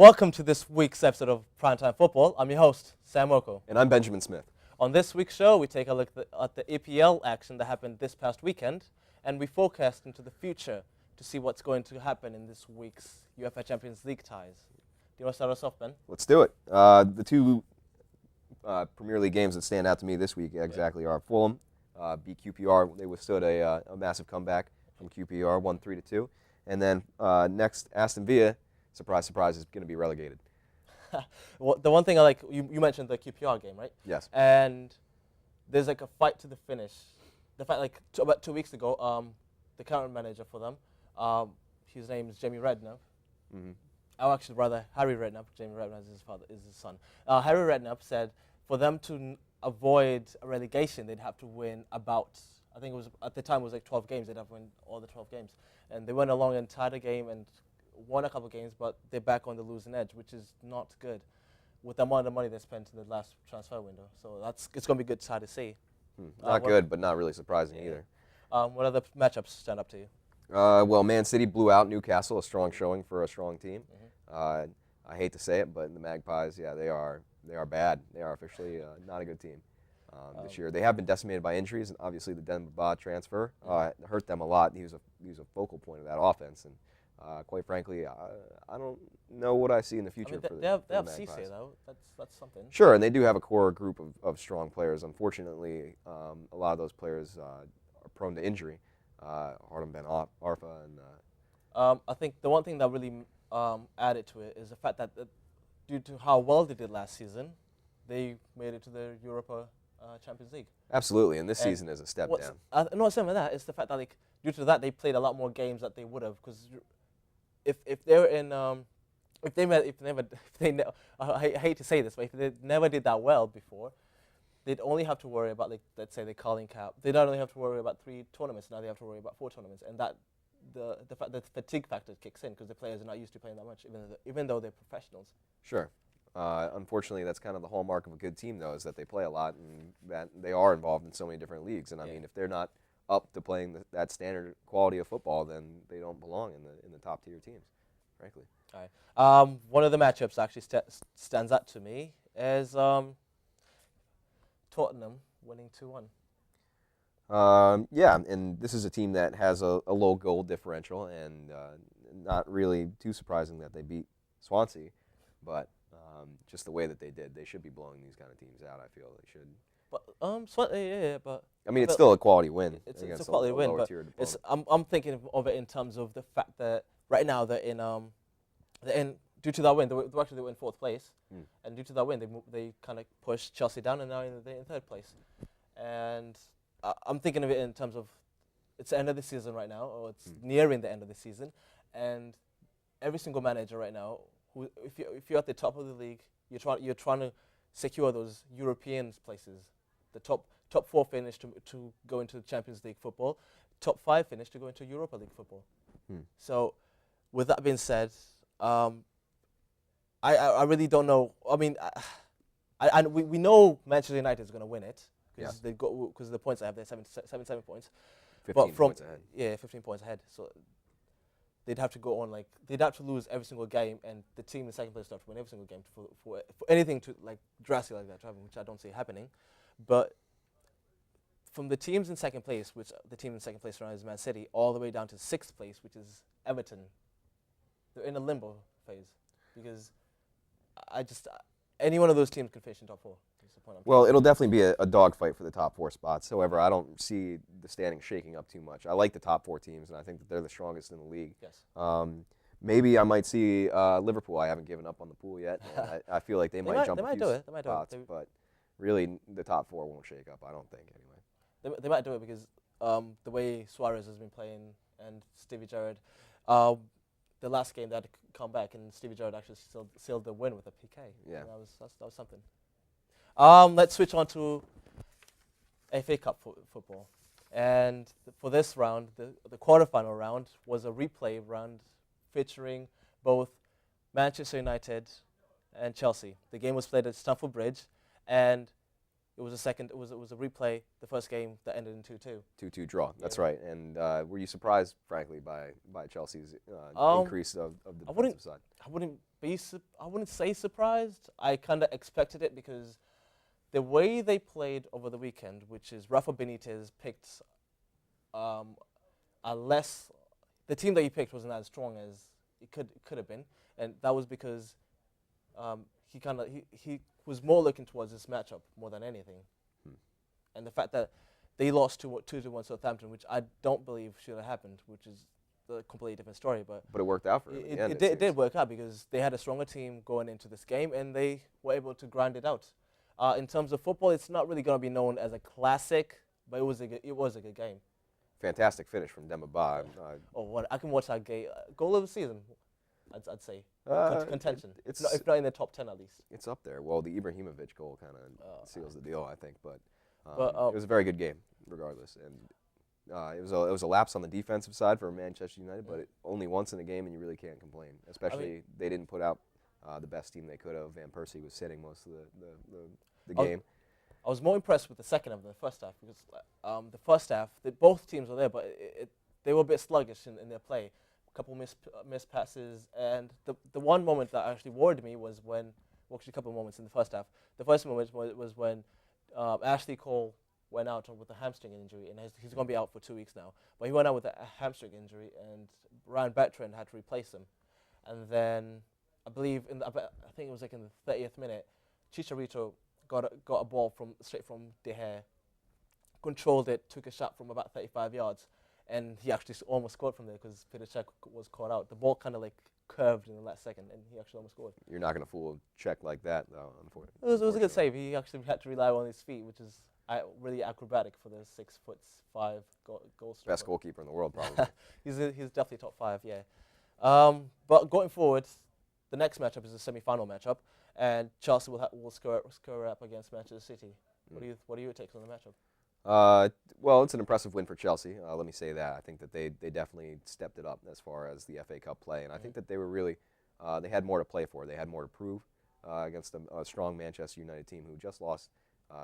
Welcome to this week's episode of Primetime Football. I'm your host, Sam Oko. And I'm Benjamin Smith. On this week's show, we take a look at the EPL action that happened this past weekend, and we forecast into the future to see what's going to happen in this week's UEFA Champions League ties. Do you want to start us off, Ben? Let's do it. The two Premier League games that stand out to me this week exactly are Fulham beat QPR. They withstood a massive comeback from QPR, won 3-2. And then next, Aston Villa, surprise, surprise, is going to be relegated. Well, the one thing I like, you mentioned the QPR game, right? Yes. And there's like a fight to the finish. The fact, like about 2 weeks ago, the current manager for them, his name is Jamie Redknapp. Mm-hmm. Oh, actually, rather Harry Redknapp. Jamie Redknapp is his father, is his son. Harry Redknapp said for them to avoid a relegation, they'd have to win about, I think it was at the time it was like 12 games. They'd have to win all the 12 games, and they went along and tied a game and won a couple of games, but they're back on the losing edge, which is not good with the amount of money they spent in the last transfer window. So it's going to be good to see. Not good, but not really surprising either. What other matchups stand up to you? Well, Man City blew out Newcastle, a strong showing for a strong team. Mm-hmm. I hate to say it, but the Magpies, yeah, they are bad. They are officially not a good team this year. They have been decimated by injuries, and obviously the Demba transfer hurt them a lot. He was a focal point of that offense, and quite frankly, I don't know what I see in the future for the they have Magpies. Cisse, though. That's something. Sure, and they do have a core group of strong players. Unfortunately, a lot of those players are prone to injury. Harlem Ben Arfa and. I think the one thing that really added to it is the fact that due to how well they did last season, they made it to the Europa Champions League. Absolutely, and this season is a step down. No, same with that. It's the fact that due to that they played a lot more games that they would have, because if they were in I hate to say this, but if they never did that well before, they'd only have to worry about, like, let's say the Carling Cup. They don't only have to worry about 3 tournaments. Now they have to worry about 4 tournaments, and that the fatigue factor kicks in because the players are not used to playing that much, even though they're professionals. Sure. Unfortunately, that's kind of the hallmark of a good team, though, is that they play a lot and that they are involved in so many different leagues. And I mean, if they're not up to playing that standard quality of football, then they don't belong in the top tier teams, frankly. All right. One of the matchups actually stands out to me is Tottenham winning 2-1. Yeah, and this is a team that has a low goal differential, and not really too surprising that they beat Swansea, but just the way that they did, they should be blowing these kind of teams out. I feel they should. But but I mean, it's still a quality win. It's a quality win, but I'm thinking of it in terms of the fact that right now they're in due to that win, they were in 4th place, and due to that win, they kind of pushed Chelsea down, and now they're in 3rd place. And I'm thinking of it in terms of it's the end of the season right now, or it's nearing the end of the season, and every single manager right now, if you're at the top of the league, you're trying to secure those European places, the top 4 finish to go into the Champions League football, top 5 finish to go into Europa League football. So, with that being said, I really don't know. I mean, we know Manchester United is going to win it because the points I have, they're 77 points. 15 points ahead. Yeah, 15 points ahead. So they'd have to go on they'd have to lose every single game, and the team in 2nd place would have to win every single game for anything to drastic like that to happen, which I don't see happening. But from the teams in 2nd place, which the team in 2nd place right now is Man City, all the way down to 6th place, which is Everton, they're in a limbo phase because any one of those teams can finish in top 4. Well, it'll definitely be a dogfight for the top 4 spots. However, I don't see the standings shaking up too much. I like the top 4 teams, and I think that they're the strongest in the league. Yes. Maybe I might see Liverpool. I haven't given up on the pool yet. I feel like they might jump a few spots, but really the top 4 won't shake up, I don't think, anyway. They might do it because the way Suarez has been playing and Stevie Gerrard, the last game they had to come back, and Stevie Gerrard actually sealed the win with a PK. Yeah. That was something. Let's switch on to FA Cup football. And for this round, the quarterfinal round was a replay round featuring both Manchester United and Chelsea. The game was played at Stamford Bridge, and It was a second. It was a replay. The first game that ended in 2-2. 2-2 draw. That's right. And were you surprised, frankly, by Chelsea's increase of the defensive side? I wouldn't say surprised. I kind of expected it because the way they played over the weekend, which is Rafa Benitez picked the team that he picked wasn't as strong as it could have been, and that was because he was more looking towards this matchup more than anything, and the fact that they lost 2-1 Southampton, which I don't believe should have happened, which is a completely different story, but it worked out for them. It did work out because they had a stronger team going into this game, and they were able to grind it out. In terms of football, it's not really going to be known as a classic, but it was a good game. Fantastic finish from Demba Ba. I can watch that game. Goal of the season, I'd say. Contention. If not in the top 10 at least. It's up there. Well, the Ibrahimovic goal kind of seals the deal, I think. But it was a very good game, regardless. And it was a lapse on the defensive side for Manchester United, but only once in a game, and you really can't complain. Especially they didn't put out the best team they could have. Van Persie was sitting most of the game. I was more impressed with the second half than the first half because the first half, both teams were there, but they were a bit sluggish in their play. A couple missed passes, and the one moment that actually worried me was actually a couple of moments in the first half. The first moment was when Ashley Cole went out with a hamstring injury, and he's going to be out for 2 weeks now. But he went out with a hamstring injury, and Ryan Bertrand had to replace him. And then I believe I think it was like in the 30th minute, Chicharito got a ball straight from De Gea, controlled it, took a shot from about 35 yards, and he actually almost scored from there because Petr Cech was caught out. The ball kind of like curved in the last second, and he actually almost scored. You're not going to fool Cech like that, though, unfortunately. It was a good save. He actually had to rely on his feet, which is really acrobatic for the 6'5" goal scorer. Best goalkeeper in the world, probably. He's definitely top 5, yeah. But going forward, the next matchup is a semi-final matchup, and Chelsea will score up against Manchester City. What are your takes on the matchup? Well, it's an impressive win for Chelsea. Let me say that. I think that they definitely stepped it up as far as the FA Cup play, and I think that they were really they had more to play for. They had more to prove against a strong Manchester United team who just lost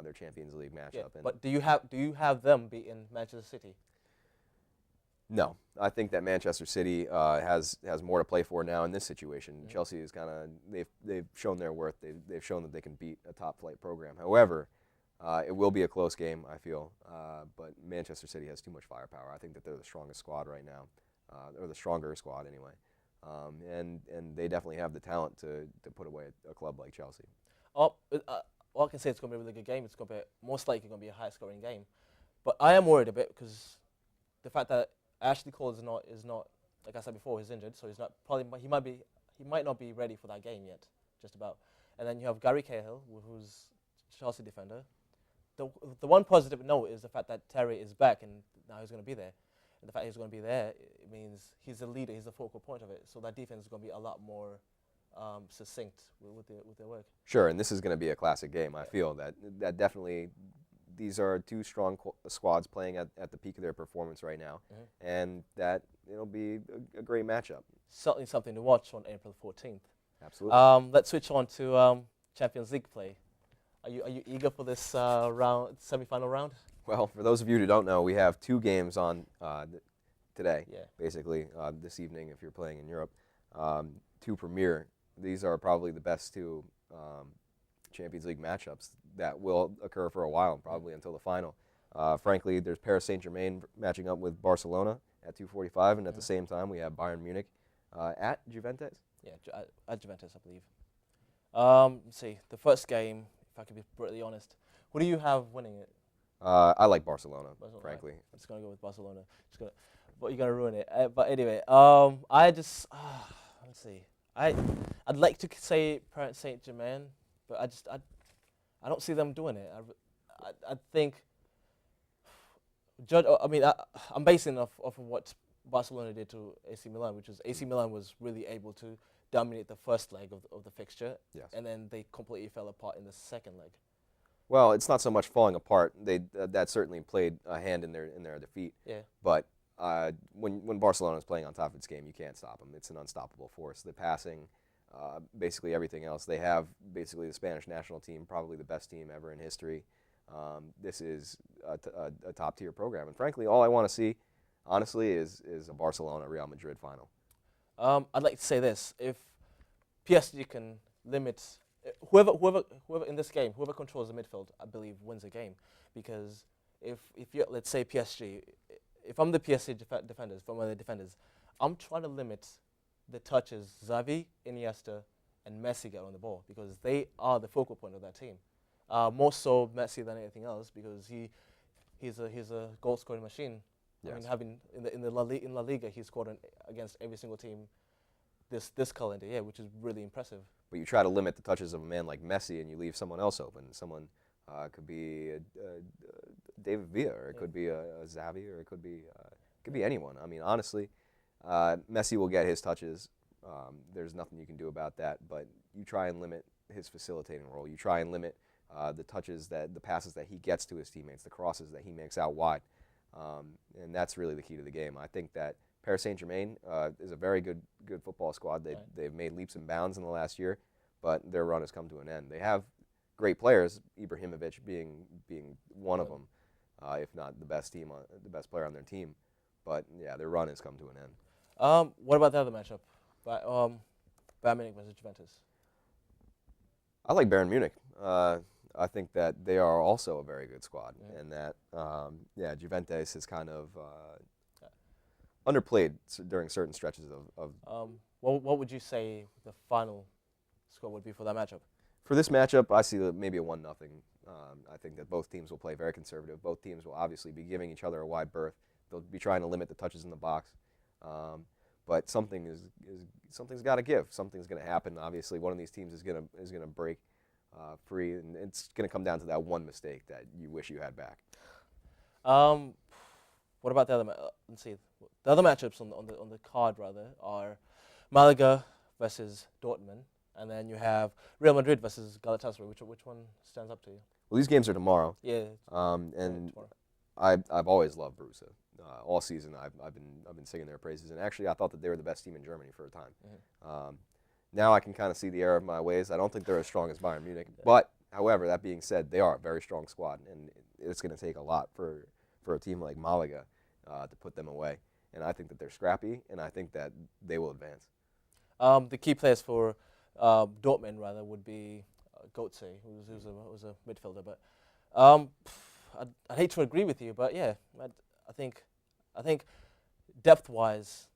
their Champions League matchup. Yeah, but do you have them beating Manchester City? No, I think that Manchester City has more to play for now in this situation. Chelsea is kind of they've shown their worth. They've shown that they can beat a top flight program. However, it will be a close game, I feel. But Manchester City has too much firepower. I think that they're the strongest squad right now, or the stronger squad anyway. And they definitely have the talent to put away a club like Chelsea. All I can say it's going to be a really good game. It's going to be most likely going to be a high-scoring game. But I am worried a bit because the fact that Ashley Cole is not like I said before, he's injured, so he's not he might not be ready for that game yet, just about. And then you have Gary Cahill, who's Chelsea defender. The one positive note is the fact that Terry is back and now he's going to be there. And the fact he's going to be there, it means he's the leader, he's the focal point of it. So that defense is going to be a lot more succinct with their work. Sure, and this is going to be a classic game. I feel that definitely these are two strong squads playing at the peak of their performance right now, and that it'll be a great matchup. Certainly something to watch on April 14th. Absolutely. Let's switch on to Champions League play. Are you eager for this semi-final round? Well, for those of you who don't know, we have 2 games on today, basically this evening if you're playing in Europe. 2 Premier. These are probably the best 2 Champions League matchups that will occur for a while, probably until the final. Frankly, there's Paris Saint-Germain matching up with Barcelona at 2:45, and at the same time we have Bayern Munich at Juventus. Yeah, at Juventus, I believe. Let's see, the first game, if I can be brutally honest, who do you have winning it? I like Barcelona, frankly. Right. I'm just going to go with Barcelona. But you're going to ruin it. But anyway, let's see. I'd like to say Paris Saint-Germain, but I don't see them doing it. I think, I'm basing off of what Barcelona did to AC Milan, which is AC Milan was really able to dominate the first leg of the fixture, and then they completely fell apart in the second leg. Well, it's not so much falling apart. That certainly played a hand in their defeat. Yeah. But when Barcelona is playing on top of its game, you can't stop them. It's an unstoppable force. The passing, basically everything else. They have basically the Spanish national team, probably the best team ever in history. this is a top-tier program. And frankly, all I want to see, honestly, is a Barcelona-Real Madrid final. I'd like to say this: if PSG can limit whoever in this game, whoever controls the midfield, I believe wins the game. Because if you, let's say PSG, if I'm the PSG defenders, if I'm one of the defenders, I'm trying to limit the touches Xavi, Iniesta, and Messi get on the ball, because they are the focal point of that team. More so Messi than anything else, because he's a goal scoring machine. Yes. I mean, having in La Liga, he scored against every single team this calendar year, which is really impressive. But you try to limit the touches of a man like Messi, and you leave someone else open. Someone could be David Villa, or it could be a Xavi, or it could be anyone. I mean, honestly, Messi will get his touches. There's nothing you can do about that. But you try and limit his facilitating role. You try and limit the passes that he gets to his teammates, the crosses that he makes out wide. And that's really the key to the game. I think that Paris Saint-Germain is a very good football squad. They've made leaps and bounds in the last year, but their run has come to an end. They have great players, Ibrahimovic being one of them, if not the best player on their team. But yeah, their run has come to an end. What about the other matchup? Bayern Munich versus Juventus. I like Bayern Munich. I think that they are also a very good squad, and that Juventus is kind of underplayed during certain stretches of. What would you say the final score would be for that matchup? For this matchup, I see maybe a 1-0. I think that both teams will play very conservative. Both teams will obviously be giving each other a wide berth. They'll be trying to limit the touches in the box, but something's got to give. Something's going to happen. Obviously, one of these teams is going to break free, and it's going to come down to that one mistake that you wish you had back. What about the other? Let's see. The other matchups on the card rather are Malaga versus Dortmund, and then you have Real Madrid versus Galatasaray. Which one stands up to you? Well, these games are tomorrow. Yeah. And I've always loved Borussia. All season I've been singing their praises, and actually I thought that they were the best team in Germany for a time. Mm-hmm. Now I can kind of see the error of my ways. I don't think they're as strong as Bayern Munich, but however, that being said, they are a very strong squad, and it's going to take a lot for a team like Malaga to put them away. And I think that they're scrappy, and I think that they will advance. The key players for Dortmund rather would be Götze, who's a midfielder. But I'd hate to agree with you, but yeah, I think depth-wise,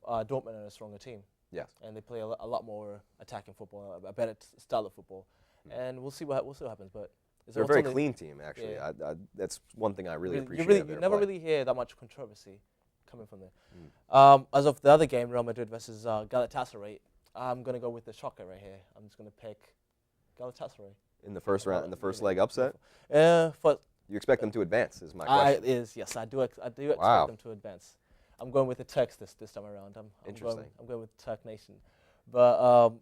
Dortmund are a stronger team. Yes. And they play a lot more attacking football, a better style of football, and we'll see what happens. But they're a very clean team, actually. Yeah. That's one thing I really appreciate. You never really hear that much controversy coming from there. As of the other game, Real Madrid versus Galatasaray, I'm gonna go with the shocker right here. I'm just gonna pick Galatasaray in the first round, in the first leg upset. You expect them to advance? Is my question. Yes, I do expect them to advance. I'm going with the Turks this time around. I'm going with Turk Nation, but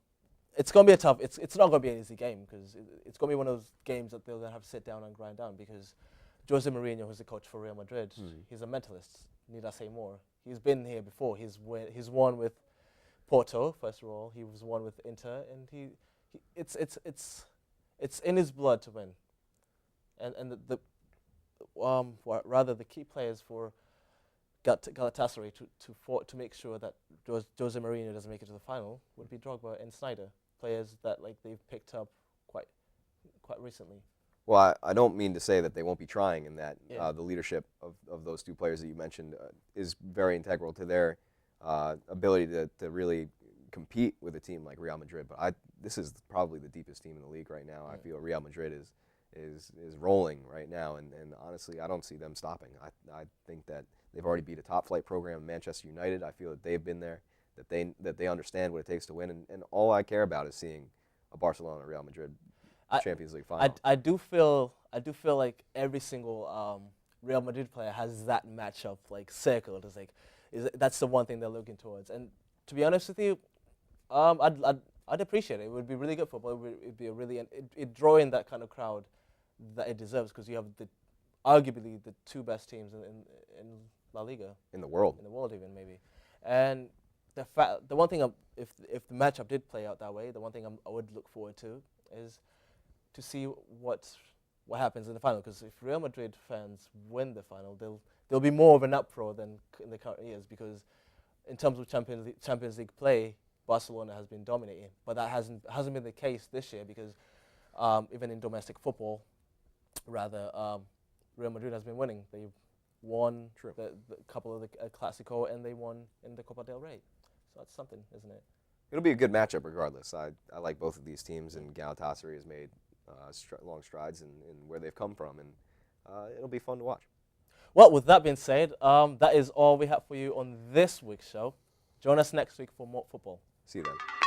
it's going to be a tough. It's not going to be an easy game, because it's going to be one of those games that they'll have to sit down and grind down, because Jose Mourinho, who's the coach for Real Madrid, he's a mentalist. Need I say more? He's been here before. He's won with Porto first of all. He was won with Inter, and it's in his blood to win. And the key players for Galatasaray to make sure that Jose Mourinho doesn't make it to the final would be Drogba and Sneijder, players that they've picked up quite recently. Well, I don't mean to say that they won't be trying, and that the leadership of those two players that you mentioned is very integral to their ability to really compete with a team like Real Madrid. But this is probably the deepest team in the league right now. I feel Real Madrid is rolling right now, and honestly, I don't see them stopping. I think that they've already beat a top-flight program in Manchester United. I feel that they've been there, that they understand what it takes to win, and all I care about is seeing a Barcelona-Real Madrid Champions League final. I do feel like every single Real Madrid player has that matchup circled. That's the one thing they're looking towards. And to be honest with you, I'd appreciate it. It would be really good football. It'd be it'd draw in that kind of crowd that it deserves, because you have arguably the two best teams in La Liga. In the world. In the world even, maybe. And the one thing, if the matchup did play out that way, the one thing I would look forward to is to see what what happens in the final. Because if Real Madrid fans win the final, there'll be more of an uproar than in the current years. Because in terms of Champions League play, Barcelona has been dominating, but that hasn't been the case this year because even in domestic football, rather, Real Madrid has been winning. They won the couple of the Clásico, and they won in the Copa del Rey. So that's something, isn't it? It'll be a good matchup regardless. I like both of these teams, and Galatasaray has made long strides in where they've come from, and it'll be fun to watch. Well, with that being said, that is all we have for you on this week's show. Join us next week for more football. See you then.